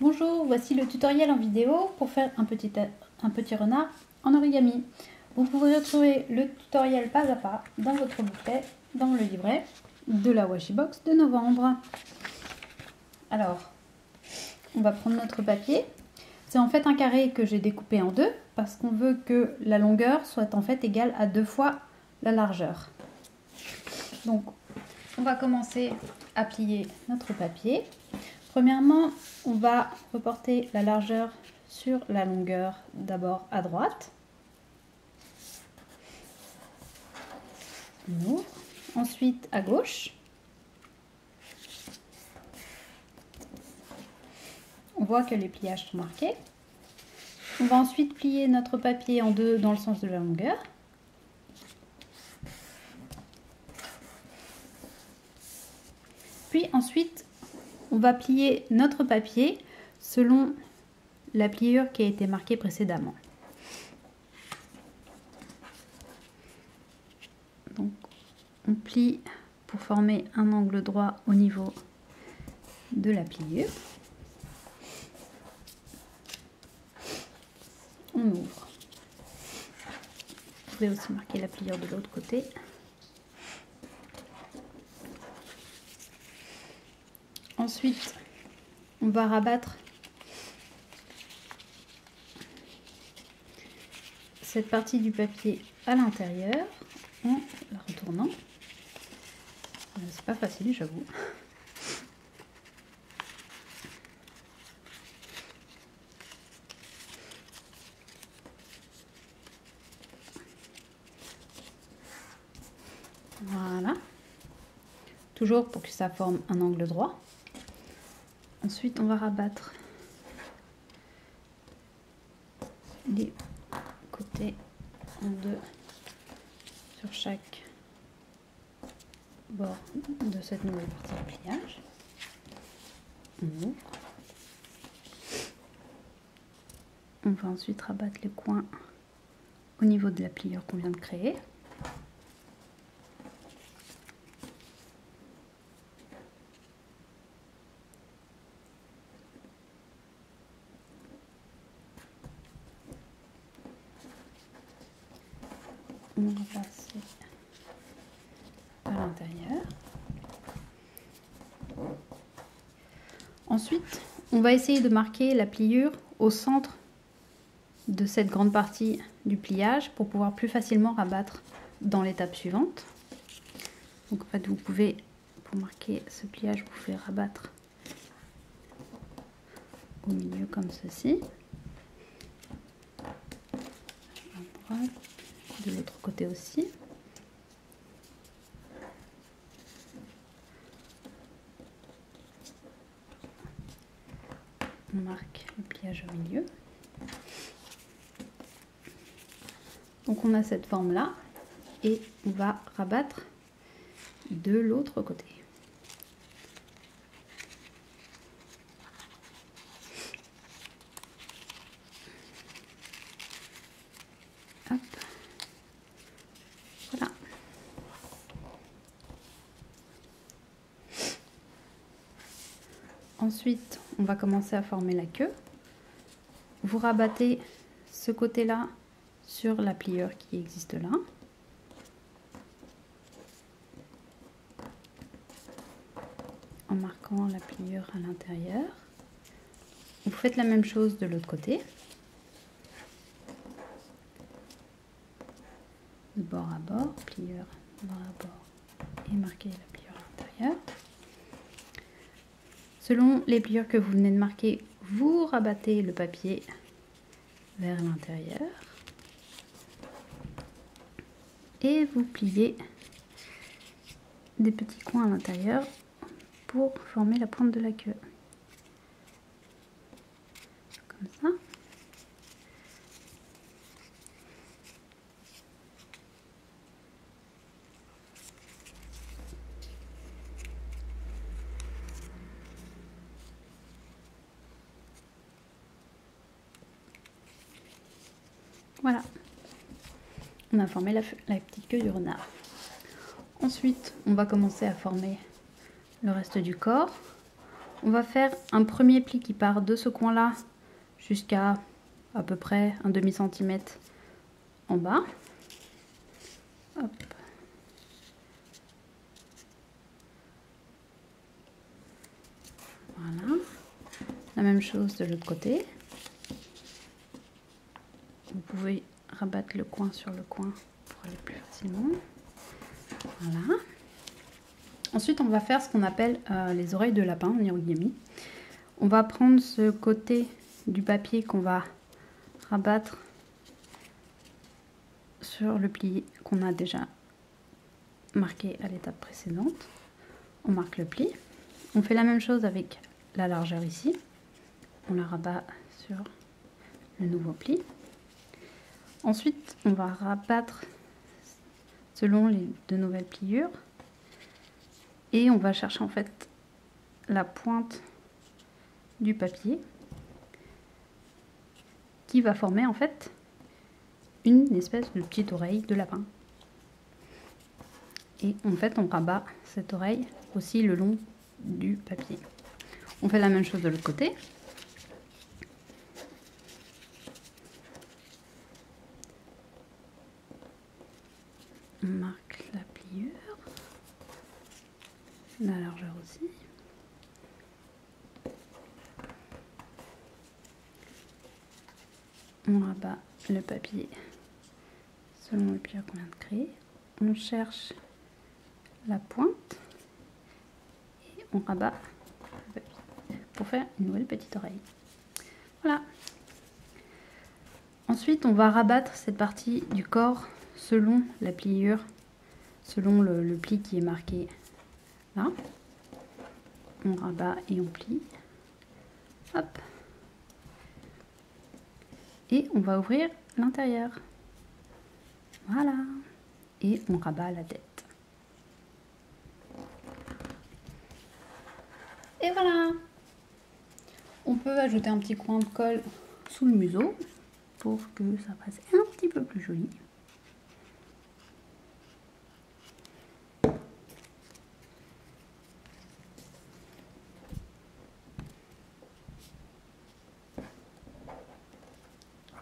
Bonjour, voici le tutoriel en vidéo pour faire un petit renard en origami. Vous pouvez retrouver le tutoriel pas à pas dans votre bouquet, dans le livret de la Washi Box de novembre. Alors, on va prendre notre papier. C'est en fait un carré que j'ai découpé en deux parce qu'on veut que la longueur soit en fait égale à 2 fois la largeur. Donc, on va commencer à plier notre papier. Premièrement, on va reporter la largeur sur la longueur d'abord à droite. On ouvre. Ensuite à gauche. On voit que les pliages sont marqués. On va ensuite plier notre papier en deux dans le sens de la longueur. Puis ensuite, on va plier notre papier selon la pliure qui a été marquée précédemment. Donc, on plie pour former un angle droit au niveau de la pliure. On ouvre. Vous pouvez aussi marquer la pliure de l'autre côté. Ensuite, on va rabattre cette partie du papier à l'intérieur en la retournant. C'est pas facile, j'avoue. Voilà. Toujours pour que ça forme un angle droit. Ensuite, on va rabattre les côtés en deux sur chaque bord de cette nouvelle partie de pliage. On ouvre. On va ensuite rabattre les coins au niveau de la pliure qu'on vient de créer. On va passer à l'intérieur. Ensuite, on va essayer de marquer la pliure au centre de cette grande partie du pliage pour pouvoir plus facilement rabattre dans l'étape suivante. Donc en fait, vous pouvez, pour marquer ce pliage, vous pouvez rabattre au milieu comme ceci. À droite. De l'autre côté aussi. On marque le pliage au milieu. Donc on a cette forme là et on va rabattre de l'autre côté. Hop. Voilà. Ensuite, on va commencer à former la queue. Vous rabattez ce côté-là sur la pliure qui existe là. En marquant la pliure à l'intérieur. Vous faites la même chose de l'autre côté. De bord à bord, pliure bord à bord et marquez la pliure à l'intérieur. Selon les pliures que vous venez de marquer, vous rabattez le papier vers l'intérieur et vous pliez des petits coins à l'intérieur pour former la pointe de la queue. Comme ça. Voilà, on a formé la petite queue du renard. Ensuite, on va commencer à former le reste du corps. On va faire un premier pli qui part de ce coin-là jusqu'à à peu près un demi-centimètre en bas. Hop. Voilà. La même chose de l'autre côté. Vous pouvez rabattre le coin sur le coin pour aller plus facilement. Voilà. Ensuite, on va faire ce qu'on appelle les oreilles de lapin en origami. On va prendre ce côté du papier qu'on va rabattre sur le pli qu'on a déjà marqué à l'étape précédente. On marque le pli. On fait la même chose avec la largeur ici. On la rabat sur le nouveau pli. Ensuite, on va rabattre selon les deux nouvelles pliures. Et on va chercher en fait la pointe du papier qui va former en fait une espèce de petite oreille de lapin. Et en fait, on rabat cette oreille aussi le long du papier. On fait la même chose de l'autre côté. On marque la pliure, la largeur aussi. On rabat le papier selon le pliure qu'on vient de créer. On cherche la pointe et on rabat le papier pour faire une nouvelle petite oreille. Voilà. Ensuite, on va rabattre cette partie du corps selon la pliure, selon le pli qui est marqué là. On rabat et on plie. Hop. Et on va ouvrir l'intérieur. Voilà. Et on rabat la tête. Et voilà. On peut ajouter un petit coin de colle sous le museau pour que ça fasse un petit peu plus joli.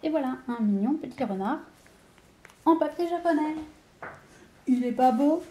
Et voilà, un mignon petit renard en papier japonais. Il est pas beau?